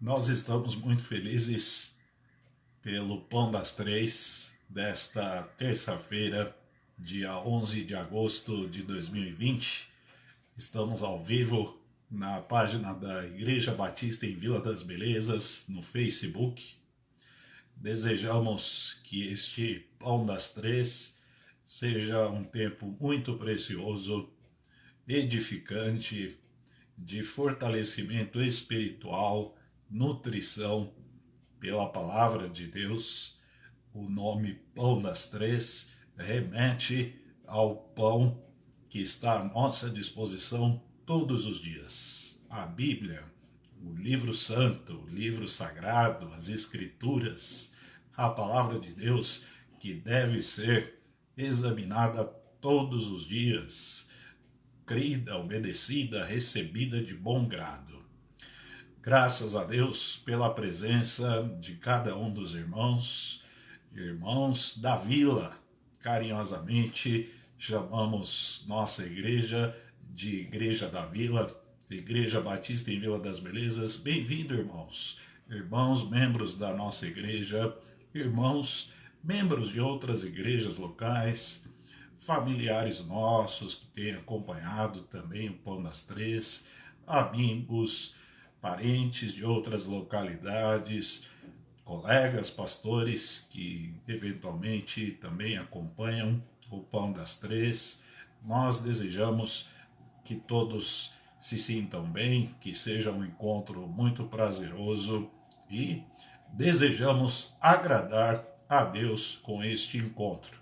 Nós estamos muito felizes pelo Pão das Três desta terça-feira, dia 11 de agosto de 2020. Estamos ao vivo na página da Igreja Batista em Vila das Belezas, no Facebook. Desejamos que este Pão das Três seja um tempo muito precioso, edificante, de fortalecimento espiritual, nutrição pela palavra de Deus. O nome Pão das Três remete ao pão que está à nossa disposição todos os dias. A Bíblia, o livro santo, o livro sagrado, as escrituras, a palavra de Deus que deve ser examinada todos os dias, crida, obedecida, recebida de bom grado. Graças a Deus pela presença de cada um dos irmãos da vila. Carinhosamente chamamos nossa igreja de Igreja da Vila, Igreja Batista em Vila das Belezas. Bem-vindo, irmãos. Irmãos, membros da nossa igreja, irmãos, membros de outras igrejas locais, familiares nossos que têm acompanhado também o Pão das Três, amigos, parentes de outras localidades, colegas pastores que eventualmente também acompanham o Pão das Três. Nós desejamos que todos se sintam bem, que seja um encontro muito prazeroso e desejamos agradar a Deus com este encontro.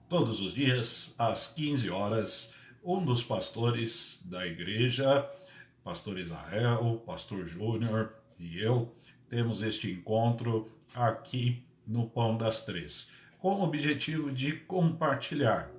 Todos os dias, às 15 horas, um dos pastores da igreja, pastor Israel, pastor Júnior e eu, temos este encontro aqui no Pão das Três, com o objetivo de compartilhar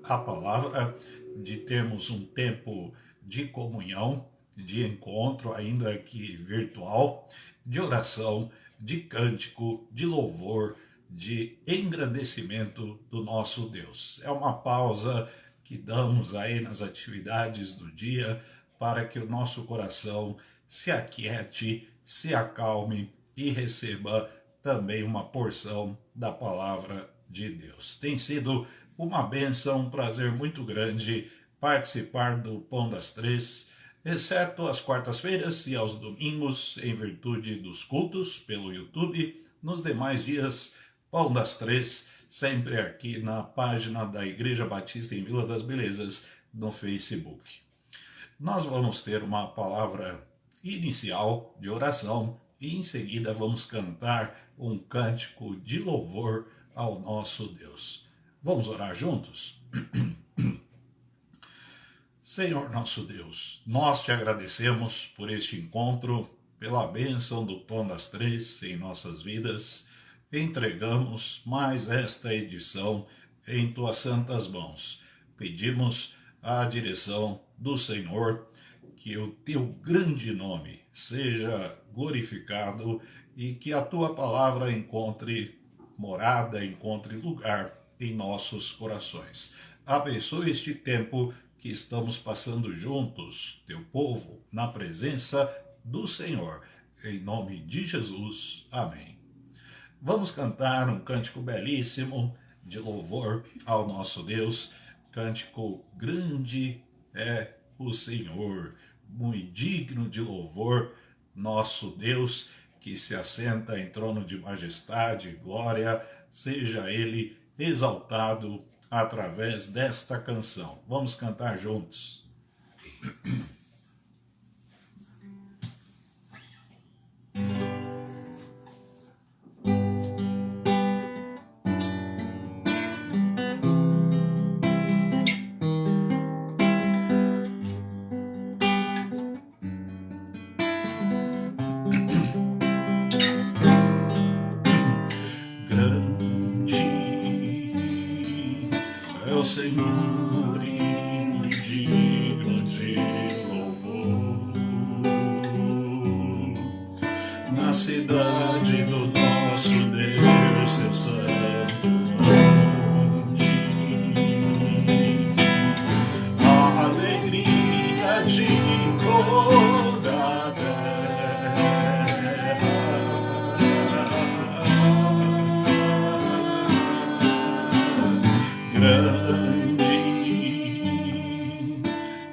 a palavra, de termos um tempo de comunhão, de encontro, ainda que virtual, de oração, de cântico, de louvor, de engrandecimento do nosso Deus. É uma pausa que damos aí nas atividades do dia para que o nosso coração se aquiete, se acalme e receba também uma porção da palavra de Deus. Tem sido uma bênção, um prazer muito grande participar do Pão das Três, exceto às quartas-feiras e aos domingos, em virtude dos cultos pelo YouTube. Nos demais dias, Pão das Três, sempre aqui na página da Igreja Batista em Vila das Belezas, no Facebook. Nós vamos ter uma palavra inicial de oração e em seguida vamos cantar um cântico de louvor ao nosso Deus. Vamos orar juntos? Senhor nosso Deus, nós te agradecemos por este encontro, pela bênção do Pão das Três em nossas vidas. Entregamos mais esta edição em tuas santas mãos. Pedimos a direção do Senhor, que o teu grande nome seja glorificado e que a tua palavra encontre morada, encontre lugar em nossos corações. Abençoe este tempo que estamos passando juntos, teu povo, na presença do Senhor. Em nome de Jesus. Amém. Vamos cantar um cântico belíssimo de louvor ao nosso Deus. Cântico grande é o Senhor, muito digno de louvor, nosso Deus, que se assenta em trono de majestade e glória, seja ele exaltado através desta canção. Vamos cantar juntos. Senhor e digno de louvor, na cidade do nosso Deus, seu santo monte, a alegria de toda a terra.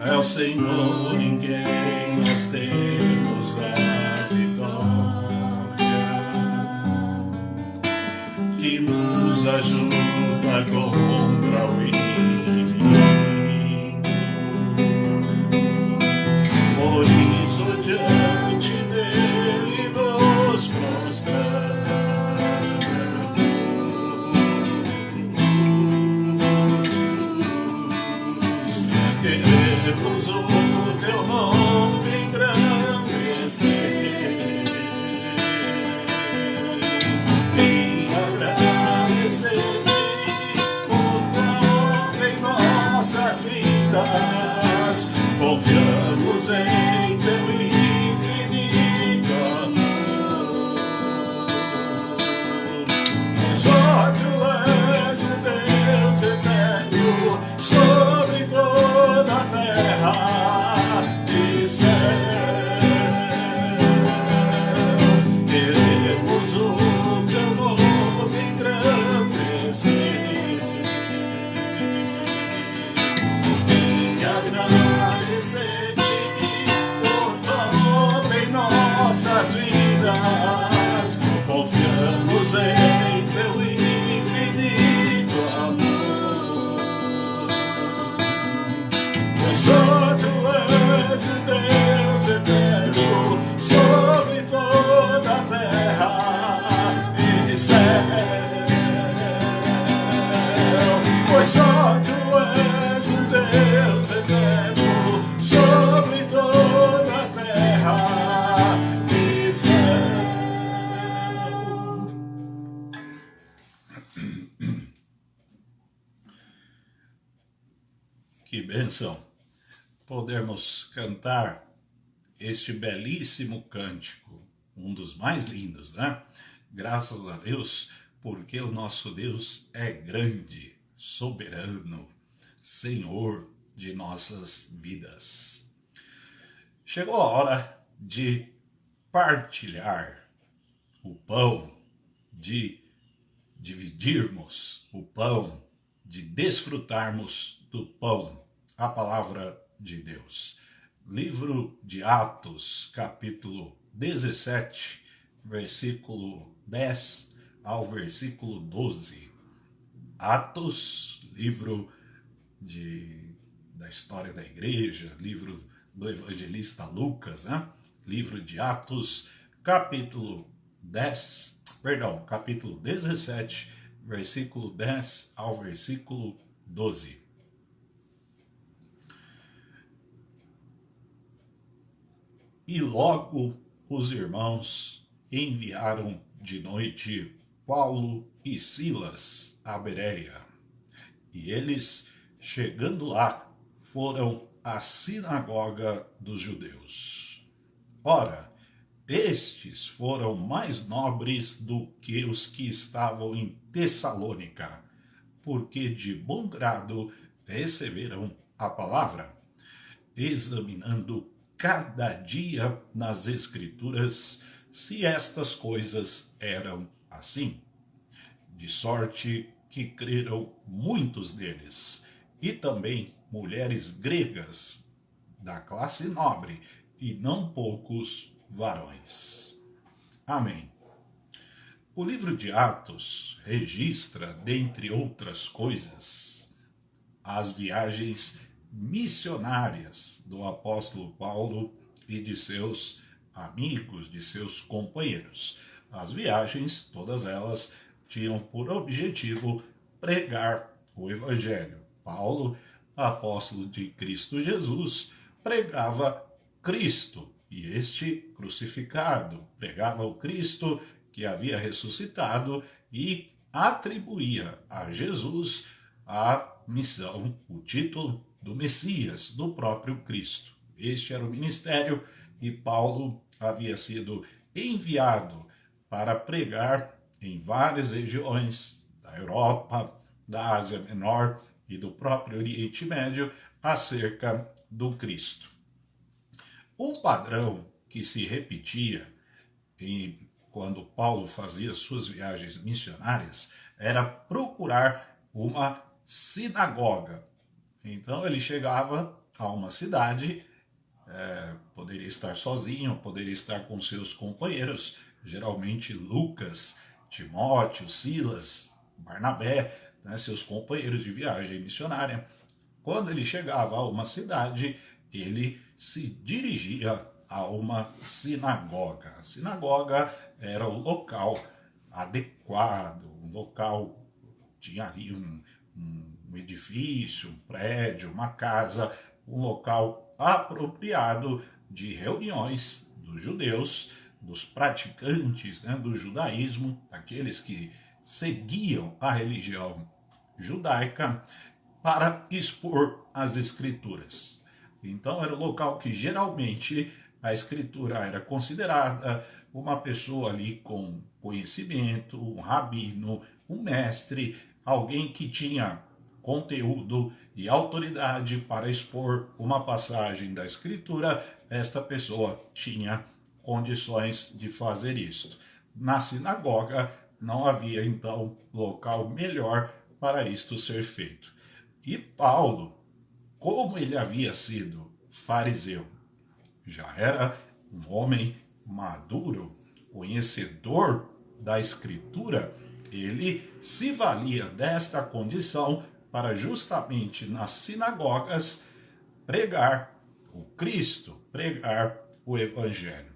É o Senhor em quem nós temos a vitória, que nos ajuda contra o inimigo. Por isso diante dele nos prostramos. Queremos o teu nome engrandecer e agradecer-te por tão em nossas vidas. Confiamos em teu infinito amor. Só tu és o Deus eterno sobre toda a terra e céu. Queremos o teu nome engrandecer e agradecer-te por todo em nossas vidas. Confiamos em teu infinito amor. Pois só tu és o Deus eterno sobre toda a terra e céu. Pois só tu és o Deus eterno sobre toda a terra e céu. Que bênção podermos cantar este belíssimo cântico, um dos mais lindos, né? Graças a Deus, porque o nosso Deus é grande, soberano, Senhor de nossas vidas. Chegou a hora de partilhar o pão, de dividirmos o pão, de desfrutarmos do pão, a palavra de Deus. Livro de Atos, capítulo 17, versículo 10 ao versículo 12. Atos, livro da história da igreja, livro do evangelista Lucas, né? Livro de Atos, capítulo 17, versículo 10 ao versículo 12. E logo os irmãos enviaram de noite Paulo e Silas a Bereia. E eles, chegando lá, foram à sinagoga dos judeus. Ora, estes foram mais nobres do que os que estavam em Tessalônica, porque de bom grado receberam a palavra, examinando cada dia nas Escrituras se estas coisas eram assim. De sorte que creram muitos deles, e também mulheres gregas da classe nobre, e não poucos varões. Amém. O livro de Atos registra, dentre outras coisas, as viagens missionárias do apóstolo Paulo e de seus amigos, de seus companheiros. As viagens, todas elas, tinham por objetivo pregar o evangelho. Paulo, apóstolo de Cristo Jesus, pregava Cristo e este crucificado, pregava o Cristo que havia ressuscitado e atribuía a Jesus a missão, o título do Messias, do próprio Cristo. Este era o ministério e Paulo havia sido enviado para pregar em várias regiões da Europa, da Ásia Menor e do próprio Oriente Médio acerca do Cristo. Um padrão que se repetia quando Paulo fazia suas viagens missionárias era procurar uma sinagoga. Então ele chegava a uma cidade, poderia estar sozinho, poderia estar com seus companheiros, geralmente Lucas, Timóteo, Silas, Barnabé, né, seus companheiros de viagem missionária. Quando ele chegava a uma cidade, ele se dirigia a uma sinagoga. A sinagoga era o local adequado, um local, tinha ali um edifício, um prédio, uma casa, um local apropriado de reuniões dos judeus, dos praticantes, né, do judaísmo, aqueles que seguiam a religião judaica, para expor as escrituras. Então era o local que geralmente a escritura era considerada uma pessoa ali com conhecimento, um rabino, um mestre, alguém que tinha conteúdo e autoridade para expor uma passagem da escritura. Esta pessoa tinha condições de fazer isto. Na sinagoga não havia então local melhor para isto ser feito. E Paulo, como ele havia sido fariseu, já era um homem maduro, conhecedor da escritura, ele se valia desta condição para justamente nas sinagogas pregar o Cristo, pregar o Evangelho.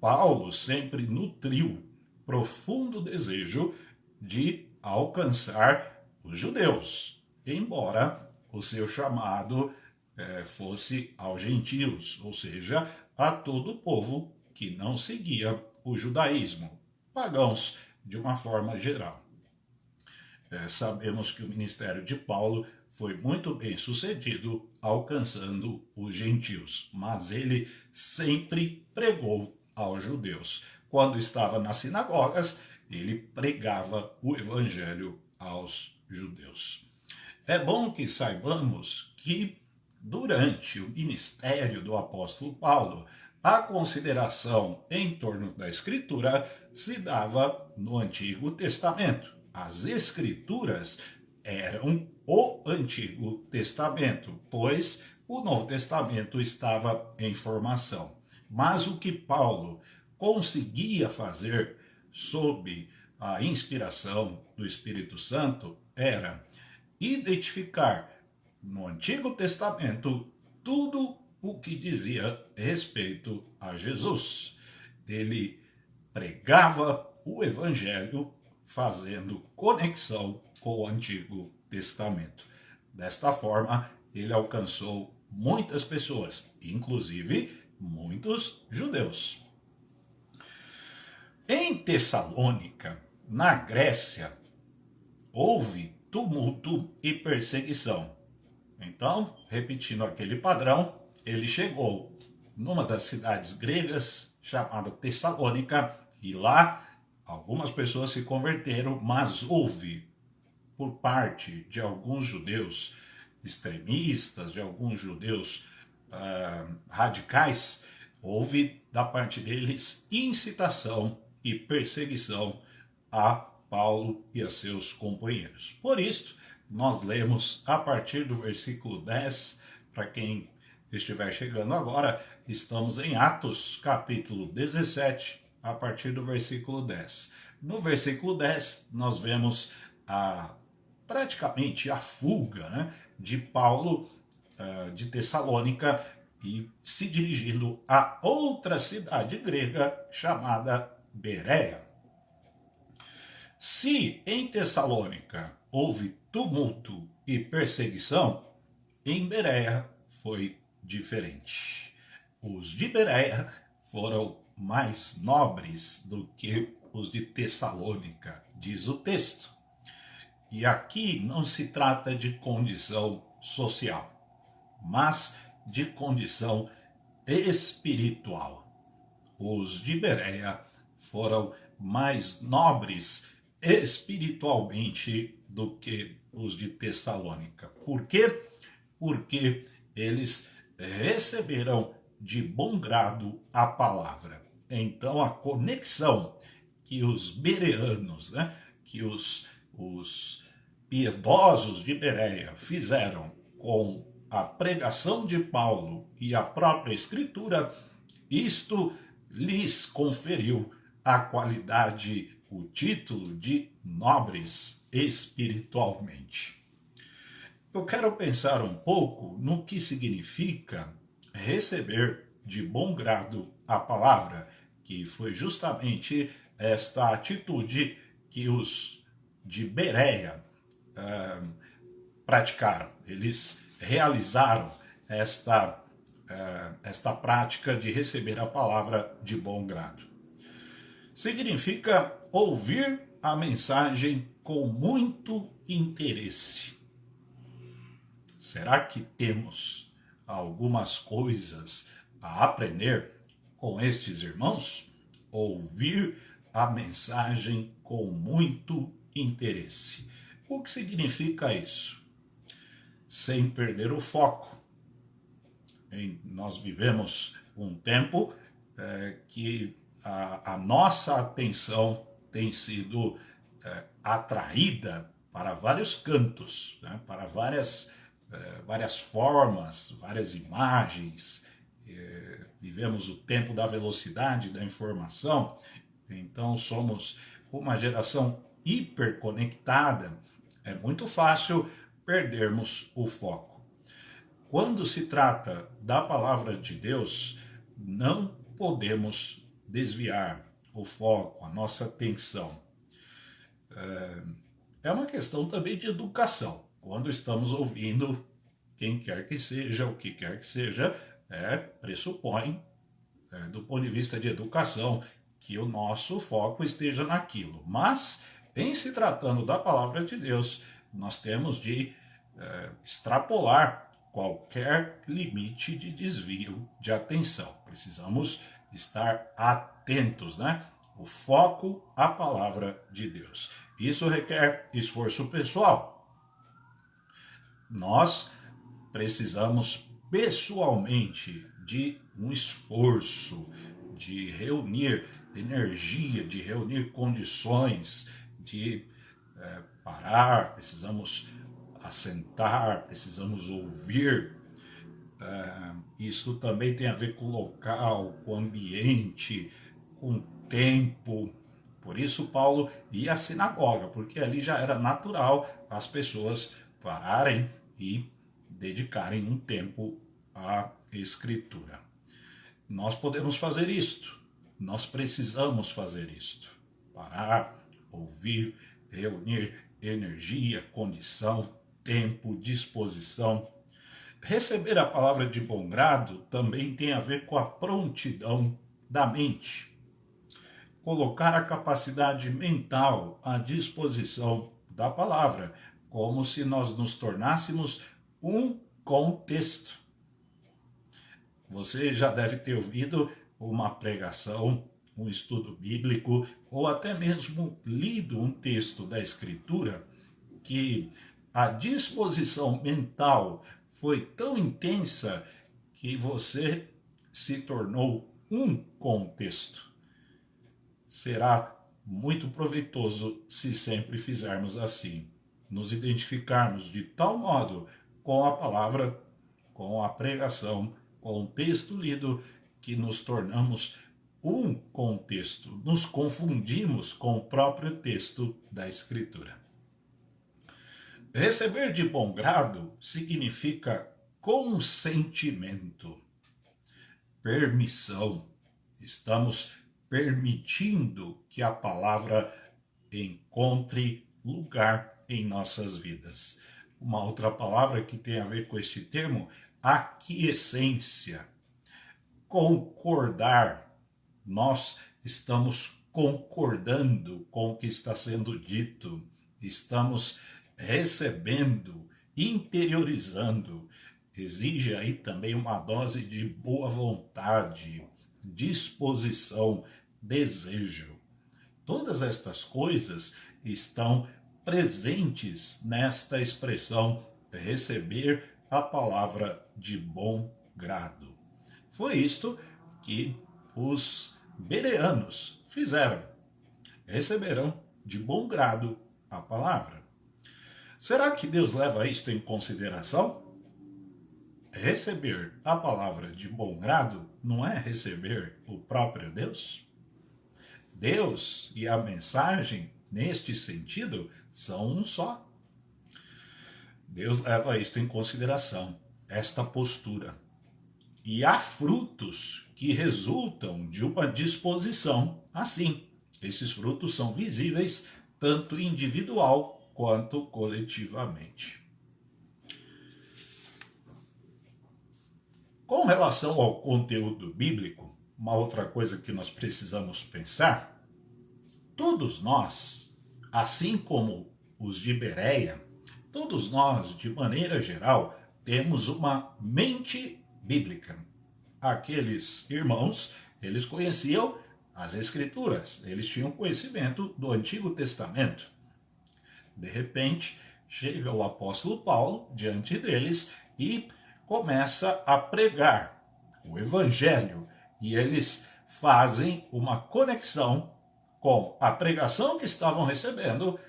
Paulo sempre nutriu profundo desejo de alcançar os judeus, embora o seu chamado fosse aos gentios, ou seja, a todo o povo que não seguia o judaísmo, pagãos de uma forma geral. Sabemos que o ministério de Paulo foi muito bem sucedido alcançando os gentios, mas ele sempre pregou aos judeus. Quando estava nas sinagogas, ele pregava o evangelho aos judeus. É bom que saibamos que durante o ministério do apóstolo Paulo, a consideração em torno da escritura se dava no Antigo Testamento. As escrituras eram o Antigo Testamento, pois o Novo Testamento estava em formação. Mas o que Paulo conseguia fazer sob a inspiração do Espírito Santo era identificar no Antigo Testamento tudo o que dizia respeito a Jesus. Ele pregava o Evangelho fazendo conexão com o Antigo Testamento. Desta forma, ele alcançou muitas pessoas, inclusive muitos judeus. Em Tessalônica, na Grécia, houve tumulto e perseguição. Então, repetindo aquele padrão, ele chegou numa das cidades gregas chamada Tessalônica e lá algumas pessoas se converteram, mas houve por parte de alguns judeus extremistas, de alguns judeus radicais, houve da parte deles incitação e perseguição a Paulo e a seus companheiros. Por isso, nós lemos a partir do versículo 10, para quem estiver chegando agora, estamos em Atos, capítulo 17, a partir do versículo 10. No versículo 10, nós vemos praticamente a fuga, né, de Paulo de Tessalônica e se dirigindo a outra cidade grega chamada Bereia. Se em Tessalônica houve tumulto e perseguição, em Bereia foi diferente. Os de Bereia foram mais nobres do que os de Tessalônica, diz o texto. E aqui não se trata de condição social, mas de condição espiritual. Os de Bereia foram mais nobres espiritualmente do que os de Tessalônica. Por quê? Porque eles receberam de bom grado a palavra. Então a conexão que os bereanos, né, que os piedosos de Bereia fizeram com a pregação de Paulo e a própria Escritura, isto lhes conferiu a qualidade, o título de nobres espiritualmente. Eu quero pensar um pouco no que significa receber de bom grado a palavra, que foi justamente esta atitude que os de Bereia praticaram. Eles realizaram esta prática de receber a palavra de bom grado. Significa ouvir a mensagem com muito interesse. Será que temos algumas coisas a aprender com estes irmãos? Ouvir a mensagem com muito interesse. O que significa isso? Sem perder o foco. Nós vivemos um tempo que a nossa atenção tem sido atraída para vários cantos, né? Para várias formas, várias imagens. Vivemos o tempo da velocidade da informação, então somos uma geração hiperconectada. É muito fácil perdermos o foco. Quando se trata da palavra de Deus, não podemos desviar o foco, a nossa atenção. É uma questão também de educação. Quando estamos ouvindo quem quer que seja, o que quer que seja, pressupõe, do ponto de vista de educação, que o nosso foco esteja naquilo. Mas, em se tratando da palavra de Deus, nós temos de extrapolar qualquer limite de desvio de atenção. Precisamos estar atentos, né? O foco à palavra de Deus. Isso requer esforço pessoal. Nós precisamos pessoalmente de um esforço, de reunir energia, de reunir condições, de parar, precisamos assentar, precisamos ouvir. Isso também tem a ver com o local, com o ambiente, com o tempo. Por isso Paulo ia à sinagoga, porque ali já era natural as pessoas pararem e dedicarem um tempo à escritura. Nós podemos fazer isto, nós precisamos fazer isto. Parar, ouvir, reunir energia, condição, tempo, disposição. Receber a palavra de bom grado também tem a ver com a prontidão da mente. Colocar a capacidade mental à disposição da palavra, como se nós nos tornássemos um contexto. Você já deve ter ouvido uma pregação, um estudo bíblico, ou até mesmo lido um texto da Escritura, que a disposição mental foi tão intensa que você se tornou um contexto. Será muito proveitoso se sempre fizermos assim, nos identificarmos de tal modo com a palavra, com a pregação, com o texto lido, que nos tornamos um contexto, nos confundimos com o próprio texto da Escritura. Receber de bom grado significa consentimento, permissão. Estamos permitindo que a palavra encontre lugar em nossas vidas. Uma outra palavra que tem a ver com este termo, aquiescência. Concordar. Nós estamos concordando com o que está sendo dito. Estamos recebendo, interiorizando. Exige aí também uma dose de boa vontade, disposição, desejo. Todas estas coisas estão presentes nesta expressão receber a palavra de bom grado. Foi isto que os bereanos fizeram. Receberam de bom grado a palavra. Será que Deus leva isto em consideração? receber a palavra de bom grado não é receber o próprio Deus? Deus e a mensagem, neste sentido, são um só. Deus leva isto em consideração, esta postura. E há frutos que resultam de uma disposição assim. Esses frutos são visíveis tanto individual quanto coletivamente. Com relação ao conteúdo bíblico, uma outra coisa que nós precisamos pensar, todos nós, assim como os de Bereia, todos nós, de maneira geral, temos uma mente bíblica. Aqueles irmãos, eles conheciam as Escrituras, eles tinham conhecimento do Antigo Testamento. De repente, chega o apóstolo Paulo diante deles e começa a pregar o Evangelho. E eles fazem uma conexão com a pregação que estavam recebendo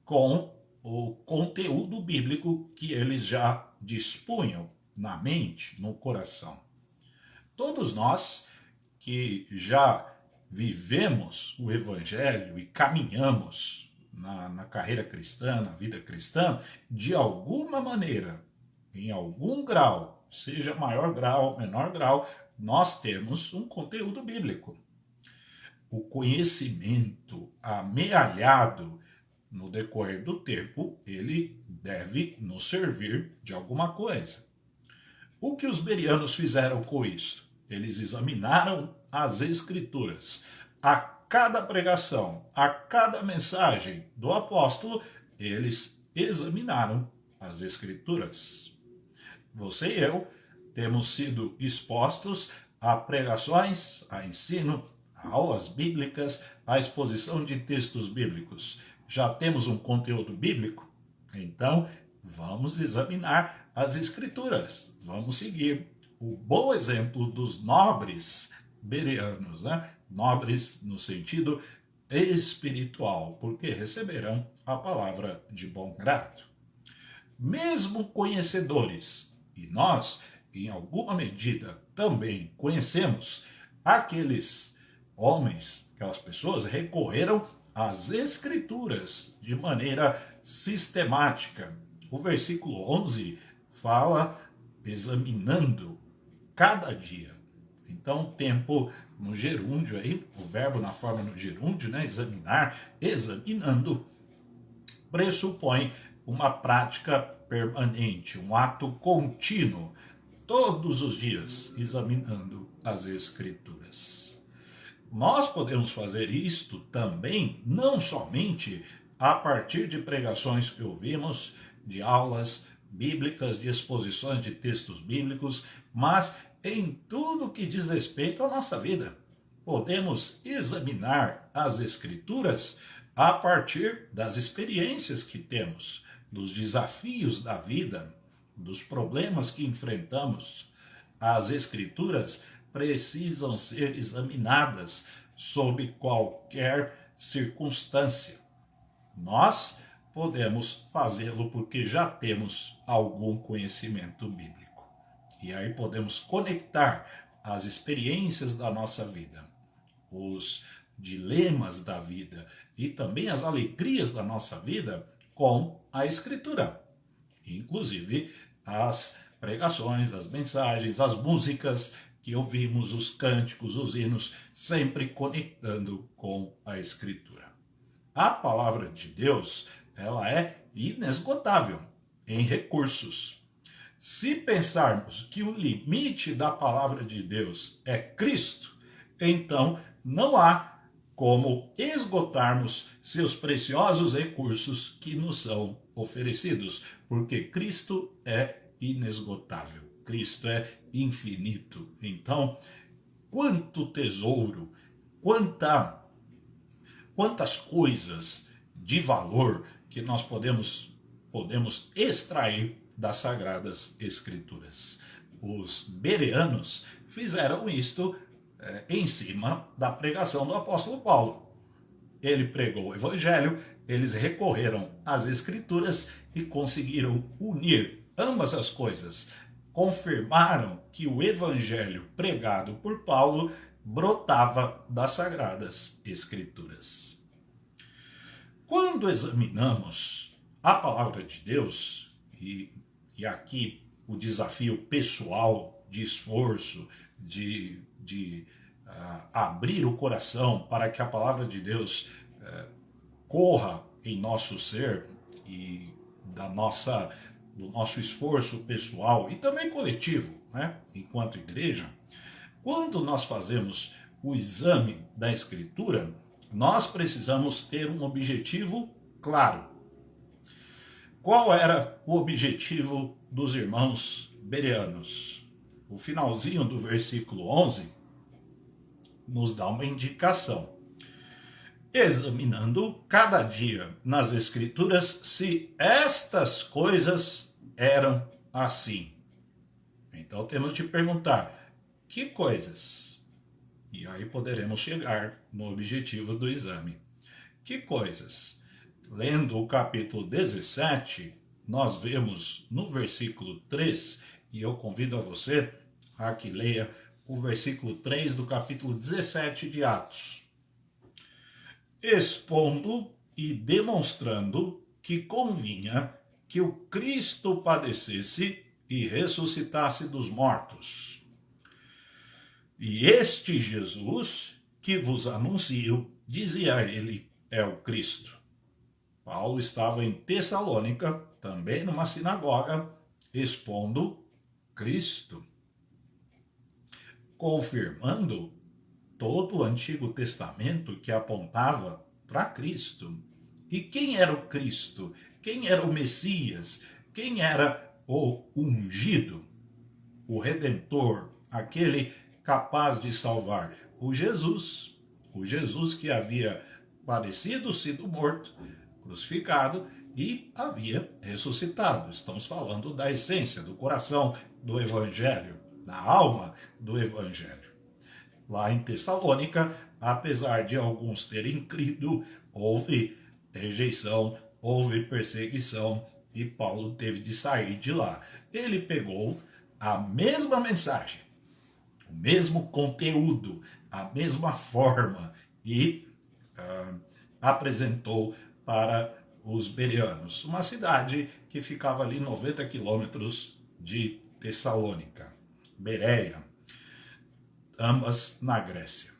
com o conteúdo bíblico que eles já dispunham na mente, no coração. Todos nós que já vivemos o Evangelho e caminhamos na carreira cristã, na vida cristã, de alguma maneira, em algum grau, seja maior grau, menor grau, nós temos um conteúdo bíblico. O conhecimento amealhado no decorrer do tempo, ele deve nos servir de alguma coisa. O que os bereanos fizeram com isso? Eles examinaram as Escrituras. A cada pregação, a cada mensagem do apóstolo, eles examinaram as Escrituras. Você e eu temos sido expostos a pregações, a ensino, a aulas bíblicas, a exposição de textos bíblicos. Já temos um conteúdo bíblico? Então, vamos examinar as Escrituras. Vamos seguir o bom exemplo dos nobres bereanos, né? Nobres no sentido espiritual, porque receberão a palavra de bom grado. Mesmo conhecedores, e nós, em alguma medida, também conhecemos, aqueles homens, aquelas pessoas recorreram às Escrituras de maneira sistemática. O versículo 11 fala examinando cada dia. Então, tempo no gerúndio aí, o verbo na forma no gerúndio, né, examinar, examinando, pressupõe uma prática permanente, um ato contínuo, todos os dias examinando as Escrituras. Nós podemos fazer isto também, não somente a partir de pregações que ouvimos, de aulas bíblicas, de exposições de textos bíblicos, mas em tudo que diz respeito à nossa vida. Podemos examinar as Escrituras a partir das experiências que temos, dos desafios da vida, dos problemas que enfrentamos. As Escrituras precisam ser examinadas sob qualquer circunstância. Nós podemos fazê-lo porque já temos algum conhecimento bíblico. E aí podemos conectar as experiências da nossa vida, os dilemas da vida e também as alegrias da nossa vida com a Escritura. Inclusive as pregações, as mensagens, as músicas que ouvimos, os cânticos, os hinos, sempre conectando com a Escritura. A palavra de Deus, ela é inesgotável em recursos. Se pensarmos que o limite da palavra de Deus é Cristo, então não há como esgotarmos seus preciosos recursos que nos são oferecidos, porque Cristo é inesgotável, Cristo é infinito. Então, quanto tesouro, quantas coisas de valor que nós podemos extrair das Sagradas Escrituras. Os bereanos fizeram isto em cima da pregação do apóstolo Paulo. Ele pregou o Evangelho, eles recorreram às Escrituras e conseguiram unir ambas as coisas, confirmaram que o evangelho pregado por Paulo brotava das Sagradas Escrituras. Quando examinamos a palavra de Deus, e aqui o desafio pessoal de esforço, de abrir o coração para que a palavra de Deus corra em nosso ser e do nosso esforço pessoal e também coletivo, né, enquanto igreja, quando nós fazemos o exame da Escritura, nós precisamos ter um objetivo claro. Qual era o objetivo dos irmãos bereanos? O finalzinho do versículo 11 nos dá uma indicação. Examinando cada dia nas Escrituras se estas coisas eram assim. Então temos de perguntar, que coisas? E aí poderemos chegar no objetivo do exame. Que coisas? Lendo o capítulo 17, nós vemos no versículo 3, e eu convido a você a que leia o versículo 3 do capítulo 17 de Atos. Expondo e demonstrando que convinha que o Cristo padecesse e ressuscitasse dos mortos. E este Jesus que vos anuncio, dizia ele, é o Cristo. Paulo estava em Tessalônica, também numa sinagoga, expondo Cristo, confirmando todo o Antigo Testamento que apontava para Cristo. E quem era o Cristo? Quem era o Messias? Quem era o ungido? O Redentor, aquele capaz de salvar? O Jesus que havia padecido, sido morto, crucificado e havia ressuscitado. Estamos falando da essência, do coração do Evangelho, da alma do Evangelho. Lá em Tessalônica, apesar de alguns terem crido, houve rejeição, houve perseguição e Paulo teve de sair de lá. Ele pegou a mesma mensagem, o mesmo conteúdo, a mesma forma e apresentou para os bereanos, uma cidade que ficava ali 90 quilômetros de Tessalônica, Bereia, ambas na Grécia.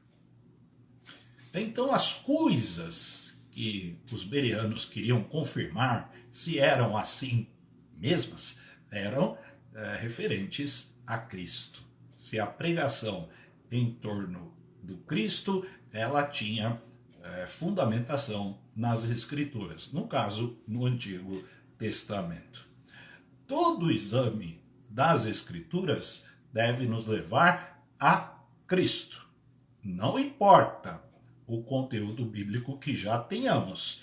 Então as coisas que os bereanos queriam confirmar se eram assim mesmas, eram referentes a Cristo. Se a pregação em torno do Cristo, ela tinha fundamentação nas Escrituras, no caso, no Antigo Testamento. Todo exame das Escrituras deve nos levar a Cristo. Não importa o conteúdo bíblico que já tenhamos,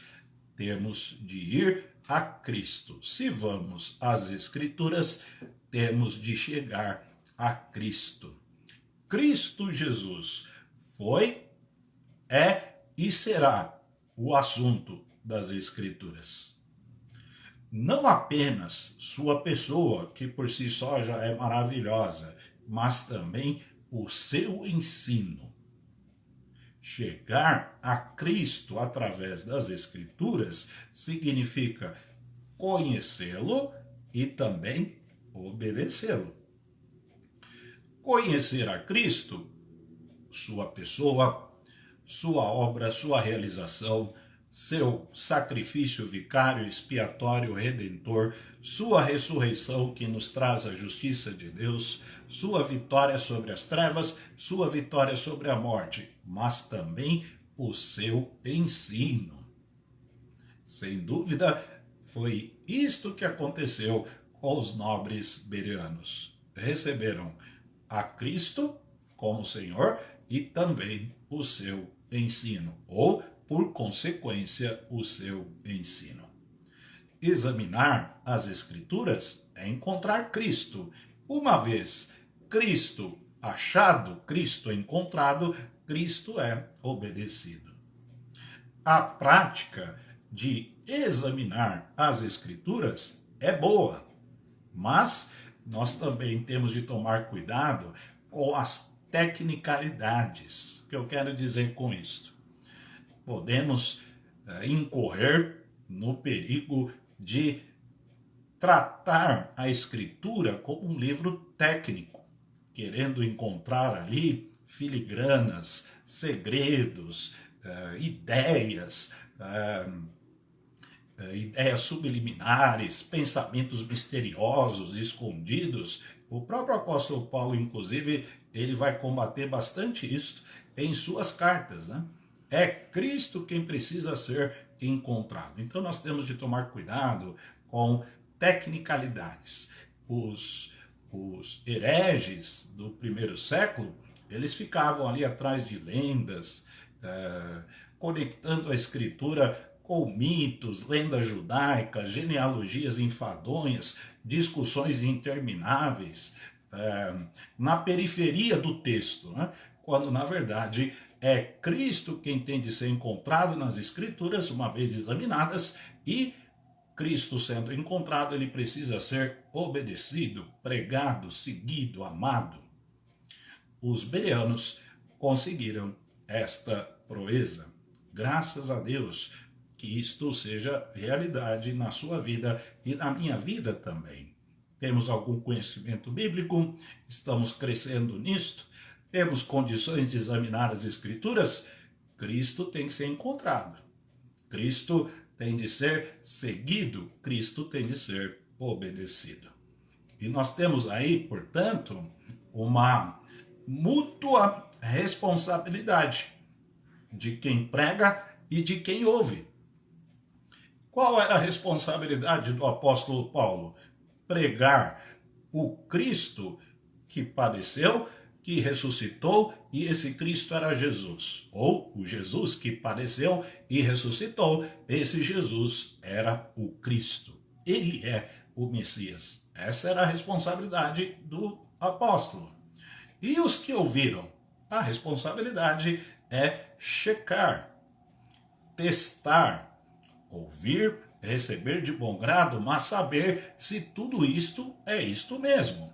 temos de ir a Cristo. Se vamos às Escrituras, temos de chegar a Cristo. Cristo Jesus foi, é e será o assunto das Escrituras. Não apenas sua pessoa, que por si só já é maravilhosa, mas também o seu ensino. Chegar a Cristo através das Escrituras significa conhecê-lo e também obedecê-lo. Conhecer a Cristo, sua pessoa, sua obra, sua realização, seu sacrifício vicário, expiatório, redentor, sua ressurreição que nos traz a justiça de Deus, sua vitória sobre as trevas, sua vitória sobre a morte, mas também o seu ensino. Sem dúvida, foi isto que aconteceu com os nobres bereanos. Receberam a Cristo como Senhor e também o seu ensino, ou, por consequência, o seu ensino. Examinar as Escrituras é encontrar Cristo. Uma vez Cristo achado, Cristo encontrado, Cristo é obedecido. A prática de examinar as Escrituras é boa, mas nós também temos de tomar cuidado com as tecnicalidades. O que eu quero dizer com isto? Podemos incorrer no perigo de tratar a Escritura como um livro técnico, querendo encontrar ali filigranas, segredos, ideias, ideias subliminares, pensamentos misteriosos, escondidos. O próprio apóstolo Paulo, inclusive, ele vai combater bastante isso em suas cartas, né? É Cristo quem precisa ser encontrado. Então nós temos de tomar cuidado com tecnicalidades. Os hereges do primeiro século, eles ficavam ali atrás de lendas, conectando a Escritura com mitos, lendas judaicas, genealogias enfadonhas, discussões intermináveis, na periferia do texto, né? Quando na verdade é Cristo quem tem de ser encontrado nas Escrituras, uma vez examinadas, e Cristo sendo encontrado, ele precisa ser obedecido, pregado, seguido, amado. Os bereanos conseguiram esta proeza. Graças a Deus que isto seja realidade na sua vida e na minha vida também. Temos algum conhecimento bíblico, estamos crescendo nisto, temos condições de examinar as Escrituras. Cristo tem que ser encontrado. Cristo tem de ser seguido, Cristo tem de ser obedecido. E nós temos aí, portanto, uma mútua responsabilidade de quem prega e de quem ouve. Qual era a responsabilidade do apóstolo Paulo? Pregar o Cristo que padeceu, que ressuscitou, e esse Cristo era Jesus. Ou o Jesus que padeceu e ressuscitou, esse Jesus era o Cristo. Ele é o Messias. Essa era a responsabilidade do apóstolo. E os que ouviram? A responsabilidade é checar, testar, ouvir, receber de bom grado, mas saber se tudo isto é isto mesmo.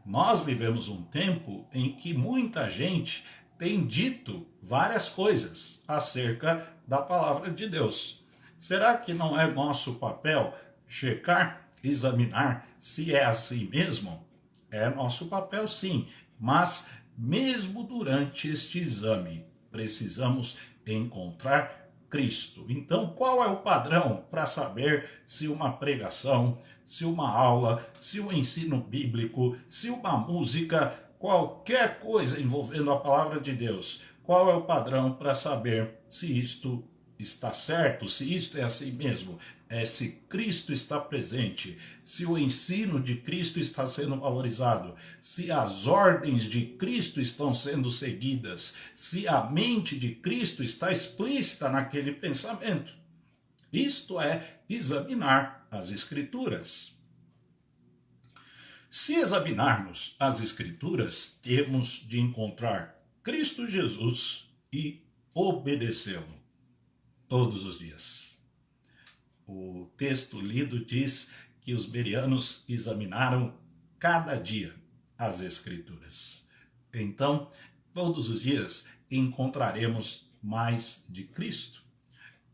Nós vivemos um tempo em que muita gente tem dito várias coisas acerca da palavra de Deus. Será que não é nosso papel checar, examinar se é assim mesmo? É nosso papel, sim, mas mesmo durante este exame, precisamos encontrar Cristo. Então, qual é o padrão para saber se uma pregação, se uma aula, se um ensino bíblico, se uma música, qualquer coisa envolvendo a palavra de Deus, qual é o padrão para saber se isto está certo, se isto é assim mesmo? É se Cristo está presente, se o ensino de Cristo está sendo valorizado, se as ordens de Cristo estão sendo seguidas, se a mente de Cristo está explícita naquele pensamento. Isto é examinar as Escrituras. Se examinarmos as Escrituras, temos de encontrar Cristo Jesus e obedecê-lo todos os dias. O texto lido diz que os bereanos examinaram cada dia as Escrituras. Então, todos os dias encontraremos mais de Cristo.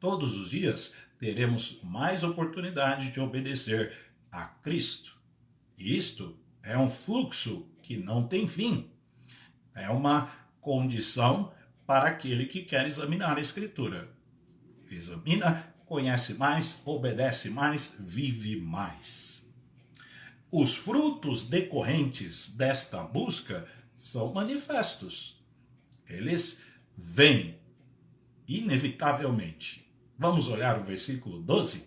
Todos os dias teremos mais oportunidade de obedecer a Cristo. Isto é um fluxo que não tem fim. É uma condição para aquele que quer examinar a Escritura. Examina, conhece mais, obedece mais, vive mais. Os frutos decorrentes desta busca são manifestos. Eles vêm, inevitavelmente. Vamos olhar o versículo 12?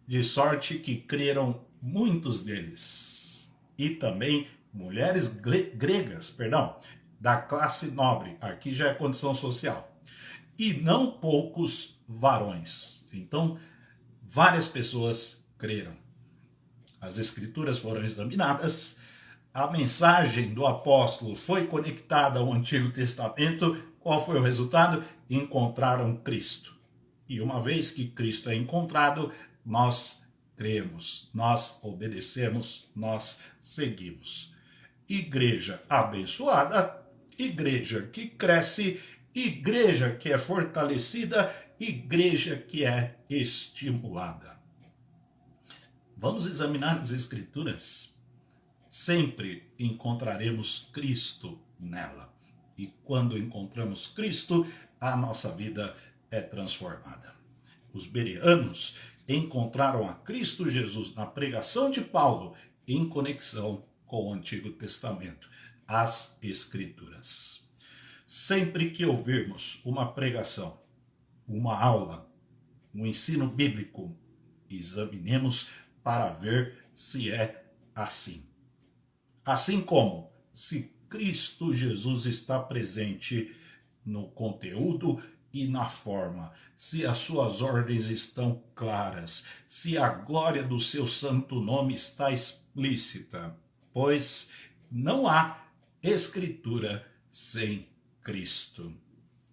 De sorte que creram muitos deles, e também mulheres gregas, da classe nobre, aqui já é condição social, e não poucos varões. Então, várias pessoas creram. As Escrituras foram examinadas, a mensagem do apóstolo foi conectada ao Antigo Testamento. Qual foi o resultado? Encontraram Cristo. E uma vez que Cristo é encontrado, nós cremos, nós obedecemos, nós seguimos. Igreja abençoada, igreja que cresce, igreja que é fortalecida, igreja que é estimulada. Vamos examinar as Escrituras. Sempre encontraremos Cristo nela. E quando encontramos Cristo, a nossa vida é transformada. Os bereanos encontraram a Cristo Jesus na pregação de Paulo em conexão com o Antigo Testamento, as Escrituras. Sempre que ouvirmos uma pregação, uma aula, um ensino bíblico, examinemos para ver se é assim. Assim como, se Cristo Jesus está presente no conteúdo e na forma, se as suas ordens estão claras, se a glória do seu santo nome está explícita, pois não há Escritura sem Cristo.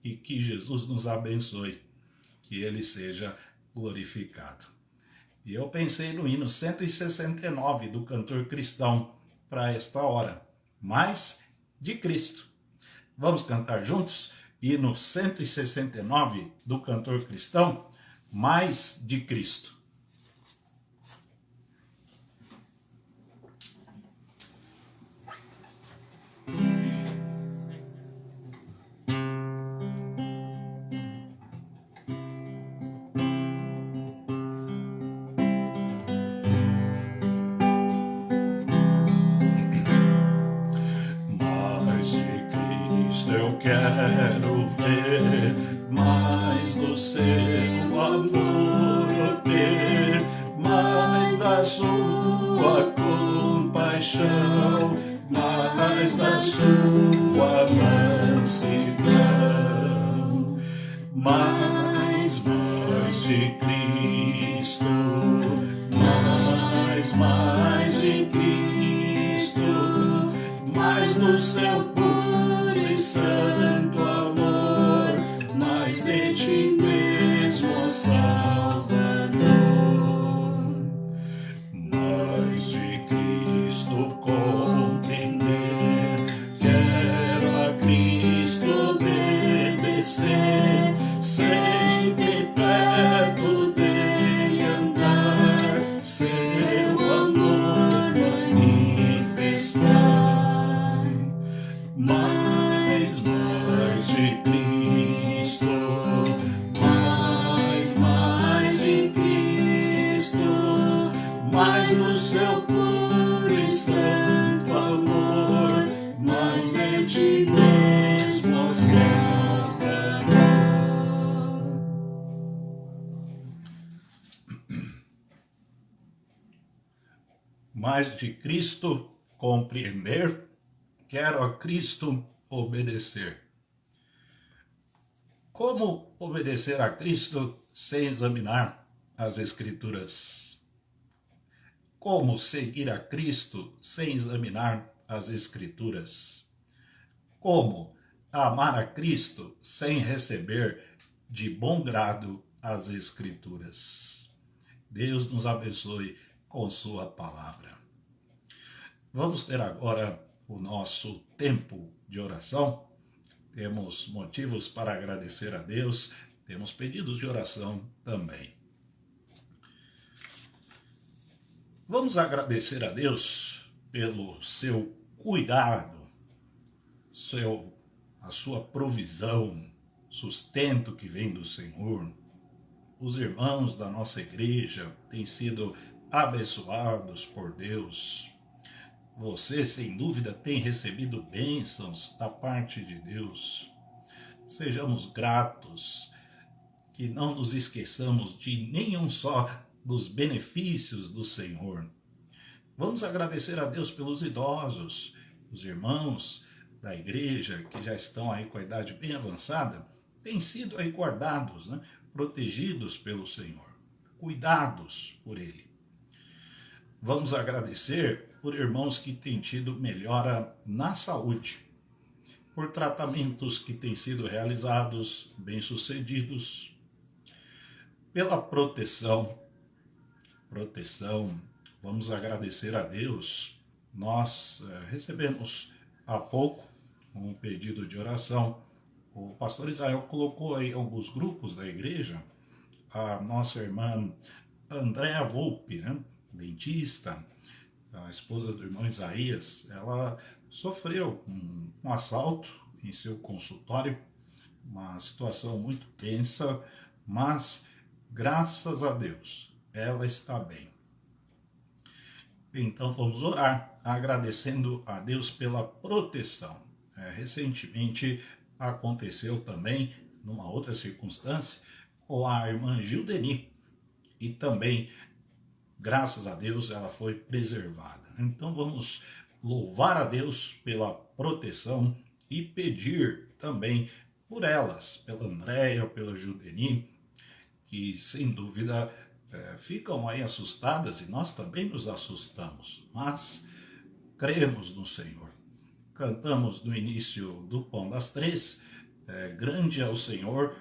E que Jesus nos abençoe, que ele seja glorificado. E eu pensei no hino 169 do cantor cristão para esta hora, mais de Cristo. Vamos cantar juntos? Hino 169 do cantor cristão, mais de Cristo. Eu quero ver mais do seu amor obter, mais da sua compaixão, mais da sua mansidão, mais de Cristo, mais de Cristo, mais do seu santo amor, mais de ti mesmo, Salvador, mais de Cristo compreender, quero a Cristo obedecer, sempre perto dele andar, seu amor manifestar, mais de Cristo, mais de Cristo, mais no seu puro e santo amor, mais de ti mesmo, Salvador. Mais de Cristo compreender, quero a Cristo obedecer. Como obedecer a Cristo sem examinar as Escrituras? Como seguir a Cristo sem examinar as Escrituras? Como amar a Cristo sem receber de bom grado as Escrituras? Deus nos abençoe com sua palavra. Vamos ter agora o nosso tempo de oração. Temos motivos para agradecer a Deus, temos pedidos de oração também. Vamos agradecer a Deus pelo seu cuidado, a sua provisão, sustento que vem do Senhor. Os irmãos da nossa igreja têm sido abençoados por Deus. Você, sem dúvida, tem recebido bênçãos da parte de Deus. Sejamos gratos, que não nos esqueçamos de nenhum só dos benefícios do Senhor. Vamos agradecer a Deus pelos idosos, os irmãos da igreja que já estão aí com a idade bem avançada, têm sido aí guardados, né? Protegidos pelo Senhor, cuidados por Ele. Vamos agradecer por irmãos que têm tido melhora na saúde, por tratamentos que têm sido realizados, bem-sucedidos, pela proteção, proteção. Vamos agradecer a Deus. Nós recebemos há pouco um pedido de oração. O pastor Israel colocou aí alguns grupos da igreja. A nossa irmã Andréa Volpe, né? Dentista, a esposa do irmão Isaías, ela sofreu um assalto em seu consultório, uma situação muito tensa, mas graças a Deus ela está bem. Então vamos orar, agradecendo a Deus pela proteção. Recentemente aconteceu também, numa outra circunstância, com a irmã Gildeni, e também, graças a Deus, ela foi preservada. Então vamos louvar a Deus pela proteção e pedir também por elas, pela Andréia, pela Gildeni, que sem dúvida ficam aí assustadas, e nós também nos assustamos, mas cremos no Senhor. Cantamos no início do Pão das Três, grande é o Senhor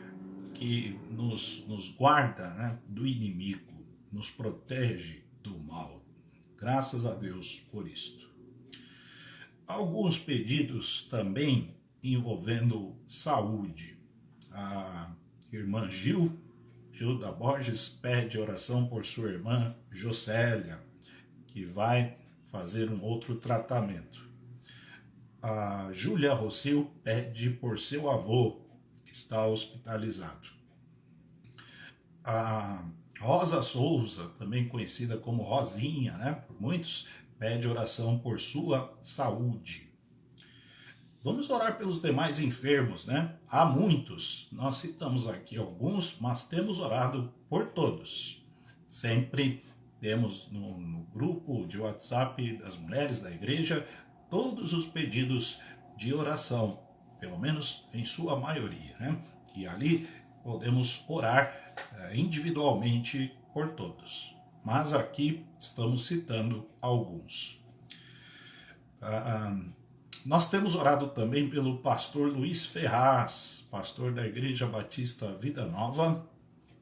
que nos guarda, né, do inimigo, nos protege do mal. Graças a Deus por isto. Alguns pedidos também envolvendo saúde. A irmã Gilda Borges pede oração por sua irmã Jocélia, que vai fazer um outro tratamento. A Júlia Rossio pede por seu avô, que está hospitalizado. A Rosa Souza, também conhecida como Rosinha, né, por muitos, pede oração por sua saúde. Vamos orar pelos demais enfermos, né? Há muitos, nós citamos aqui alguns, mas temos orado por todos. Sempre temos no grupo de WhatsApp das mulheres da igreja todos os pedidos de oração, pelo menos em sua maioria, né? E ali podemos orar individualmente por todos. Mas aqui estamos citando alguns. Nós temos orado também pelo pastor Luiz Ferraz, pastor da Igreja Batista Vida Nova.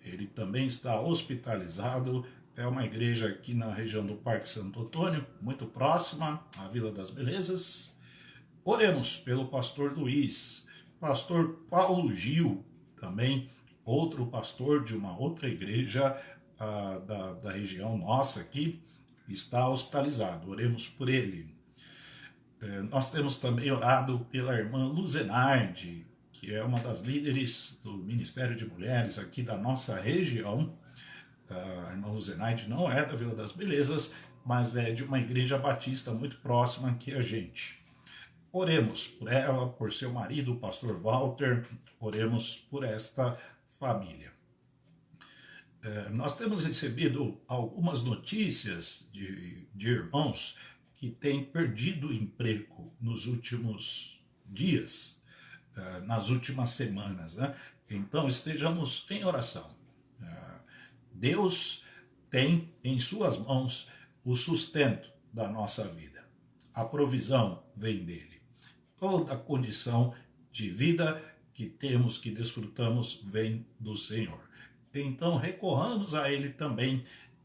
Ele também está hospitalizado. É uma igreja aqui na região do Parque Santo Antônio, muito próxima à Vila das Belezas. Oremos pelo pastor Luiz. Pastor Paulo Gil, também outro pastor de uma outra igreja da região nossa aqui, está hospitalizado. Oremos por ele. Nós temos também orado pela irmã Luzenaide, que é uma das líderes do Ministério de Mulheres aqui da nossa região. A irmã Luzenaide não é da Vila das Belezas, mas é de uma igreja batista muito próxima aqui a gente. Oremos por ela, por seu marido, o pastor Walter, oremos por esta família. Nós temos recebido algumas notícias de irmãos que têm perdido o emprego nos últimos dias, nas últimas semanas, né? Então estejamos em oração. Deus tem em suas mãos o sustento da nossa vida. A provisão vem dele. Toda a condição de vida que temos, que desfrutamos, vem do Senhor. Então recorramos a ele também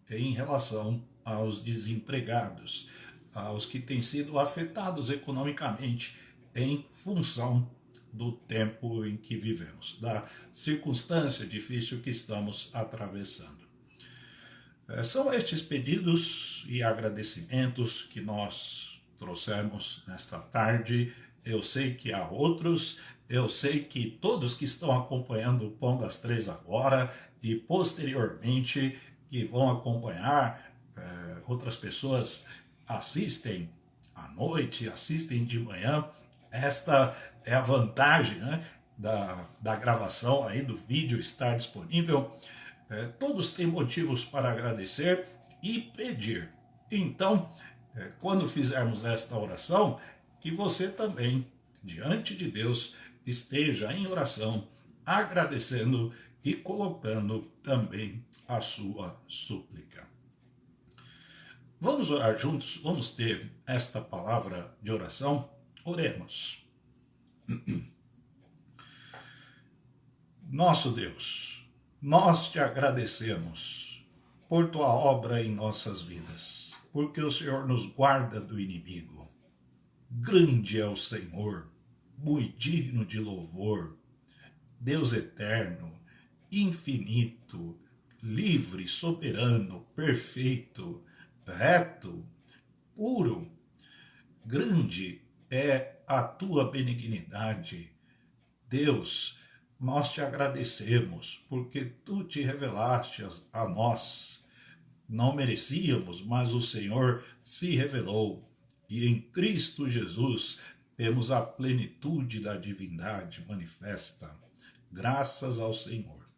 em relação aos desempregados, aos que têm sido afetados economicamente em função do tempo em que vivemos, da circunstância difícil que estamos atravessando. São estes pedidos e agradecimentos que nós trouxemos nesta tarde. Eu sei que há outros, eu sei que todos que estão acompanhando o Pão das Três agora e posteriormente que vão acompanhar, outras pessoas assistem à noite, assistem de manhã. Esta é a vantagem, né, da gravação aí do vídeo estar disponível. Todos têm motivos para agradecer e pedir. Então, quando fizermos esta oração, que você também, diante de Deus, esteja em oração, agradecendo e colocando também a sua súplica. Vamos orar juntos, vamos ter esta palavra de oração. Oremos. Nosso Deus, nós te agradecemos por tua obra em nossas vidas, porque o Senhor nos guarda do inimigo. Grande é o Senhor, muito digno de louvor, Deus eterno, infinito, livre, soberano, perfeito, reto, puro. Grande é a tua benignidade. Deus, nós te agradecemos porque tu te revelaste a nós. Não merecíamos, mas o Senhor se revelou. E em Cristo Jesus temos a plenitude da divindade manifesta. Graças ao Senhor.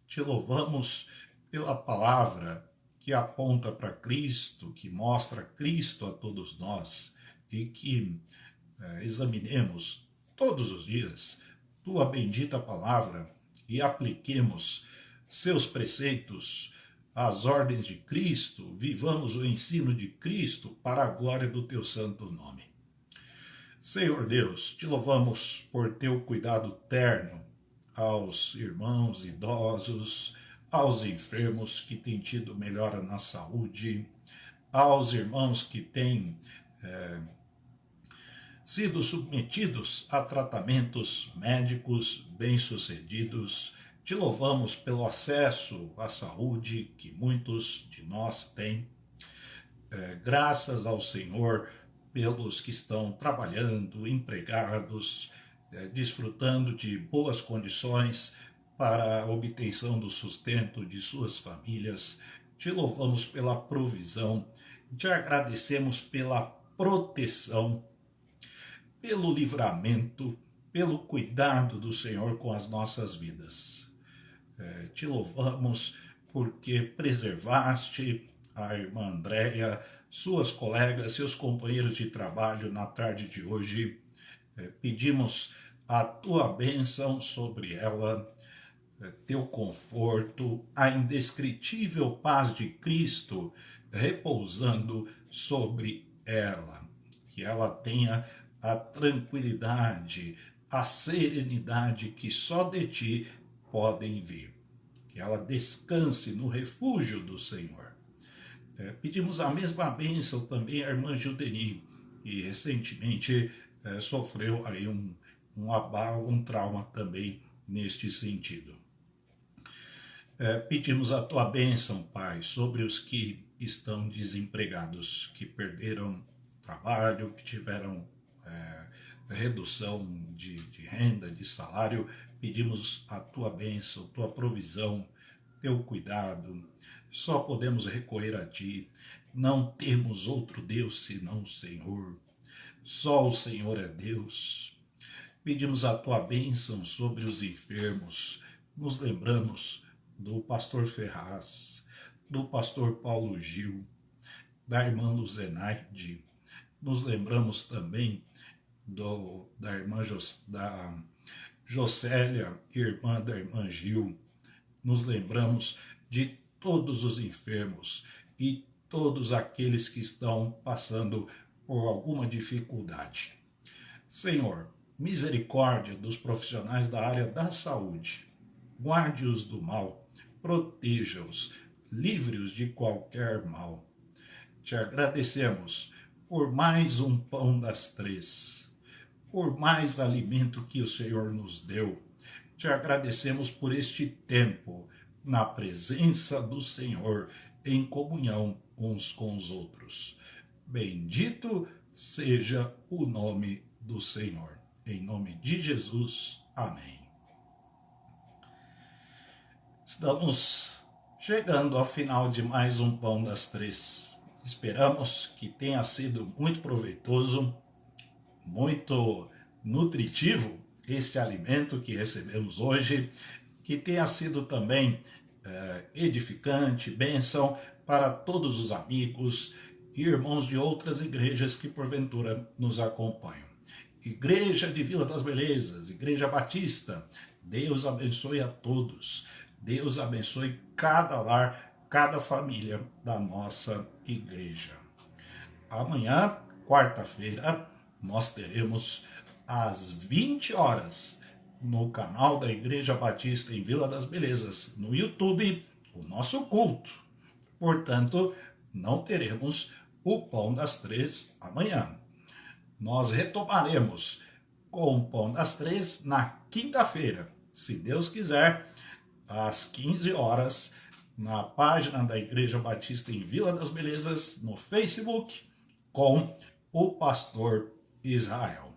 Te louvamos pela palavra que aponta para Cristo, que mostra Cristo a todos nós e que examinemos todos os dias tua bendita palavra e apliquemos seus preceitos, as ordens de Cristo, vivamos o ensino de Cristo para a glória do teu santo nome. Senhor Deus, te louvamos por teu cuidado terno aos irmãos idosos, aos enfermos que têm tido melhora na saúde, aos irmãos que têm sido submetidos a tratamentos médicos bem-sucedidos. Te louvamos pelo acesso à saúde que muitos de nós têm. Graças ao Senhor pelos que estão trabalhando, empregados, desfrutando de boas condições para a obtenção do sustento de suas famílias. Te louvamos pela provisão, te agradecemos pela proteção, pelo livramento, pelo cuidado do Senhor com as nossas vidas. Te louvamos porque preservaste a irmã Andréia, suas colegas, seus companheiros de trabalho na tarde de hoje. Pedimos a tua bênção sobre ela, teu conforto, a indescritível paz de Cristo repousando sobre ela. Que ela tenha a tranquilidade, a serenidade que só de ti podem vir. Que ela descanse no refúgio do Senhor. Pedimos a mesma bênção também à irmã Judeni, que recentemente sofreu aí um abalo, um trauma também neste sentido. Pedimos a tua bênção, Pai, sobre os que estão desempregados, que perderam trabalho, que tiveram redução de renda, de salário. Pedimos a tua bênção, tua provisão, teu cuidado. Só podemos recorrer a ti. Não temos outro Deus senão o Senhor. Só o Senhor é Deus. Pedimos a tua bênção sobre os enfermos. Nos lembramos do pastor Ferraz, do pastor Paulo Gil, da irmã Luzenaide. Nos lembramos também da irmã Jocélia, irmã da irmã Gil. Nos lembramos de todos os enfermos e todos aqueles que estão passando por alguma dificuldade. Senhor, misericórdia dos profissionais da área da saúde. Guarde-os do mal, proteja-os, livre-os de qualquer mal. Te agradecemos por mais um pão das três, por mais alimento que o Senhor nos deu. Te agradecemos por este tempo na presença do Senhor, em comunhão uns com os outros. Bendito seja o nome do Senhor. Em nome de Jesus, amém. Estamos chegando ao final de mais um Pão das Três. Esperamos que tenha sido muito proveitoso, muito nutritivo este alimento que recebemos hoje, que tenha sido também edificante, bênção para todos os amigos e irmãos de outras igrejas que porventura nos acompanham. Igreja de Vila das Belezas, Igreja Batista, Deus abençoe a todos. Deus abençoe cada lar, cada família da nossa igreja. Amanhã, quarta-feira, nós teremos às 20 horas no canal da Igreja Batista em Vila das Belezas, no YouTube, o nosso culto. Portanto, não teremos o Pão das Três amanhã. Nós retomaremos com o Pão das Três na quinta-feira, se Deus quiser, às 15 horas, na página da Igreja Batista em Vila das Belezas, no Facebook, com o pastor Israel.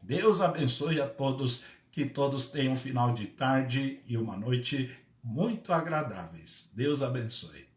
Deus abençoe a todos, que todos tenham um final de tarde e uma noite muito agradáveis. Deus abençoe.